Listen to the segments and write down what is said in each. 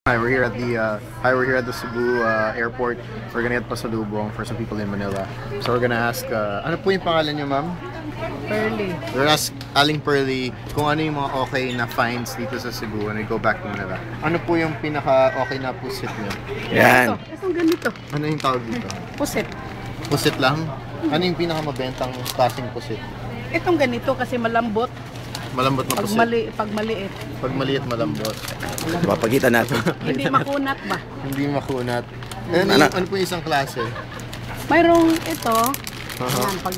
Hi, we're here at the Cebu airport. We're gonna get pasalubong for some people in Manila. So we're gonna ask, ano po yung pangalan niyo, ma'am? Pearly. We're ask Aling Pearly kung ano yung mga okay na finds dito sa Cebu when we go back to Manila. Ano po yung pinaka-okay na pusit niyo? Yan. Itong ganito. Ano yung tawag dito? Pusit. Pusit lang? Ano yung pinaka-mabentang klaseng pusit? Itong ganito kasi malambot. Malambot na Pag, pusit? pag maliit. Pag maliit, malambot. Papakita natin. Hindi makunat ba? Hindi makunat. Ano po yung isang klase? Mayroong ito. Uh-huh. Yan, pag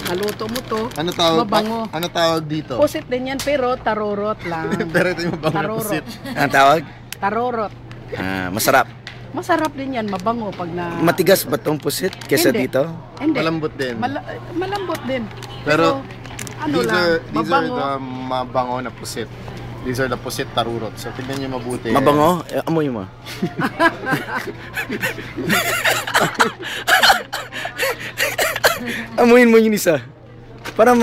naluto mo to, Ano tawag? mabango. Ano tawag dito? Pusit din yan pero tarurot lang. Pero ito yung mabango na Tarurot. pusit. Ang tawag? Tarurot. Masarap. Masarap din yan, mabango pag na... Matigas ba itong pusit kesa Hindi. dito? Hindi. Malambot din. Malambot din. Pero, ano these lang, are mabango. the mabango na pusit. These are the pusit tarurot. So tignan niyo mabuti. Mabango? Amoy mo. Amoyin mo yung isa. Para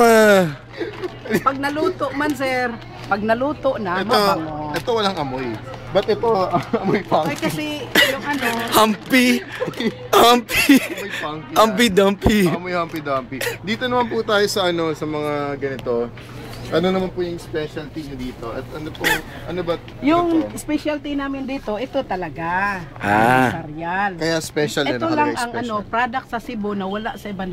Pag naluto man, sir. Pag naluto na, mabango. Ito walang amoy. But ito, amoy funky. Ay kasi yung ano, Humpy. Humpy. Amoy funky. Humpy dumpy. Amoy humpy dumpy. Dito naman po tayo sa sa mga ganito. Ano naman po yung specialty niyo dito? At ano po, ano ba? yung ito? specialty namin dito, ito talaga. Ah. Cereal. Kaya special Ito nakalagay lang ang special. product sa Cebu na wala sa ibang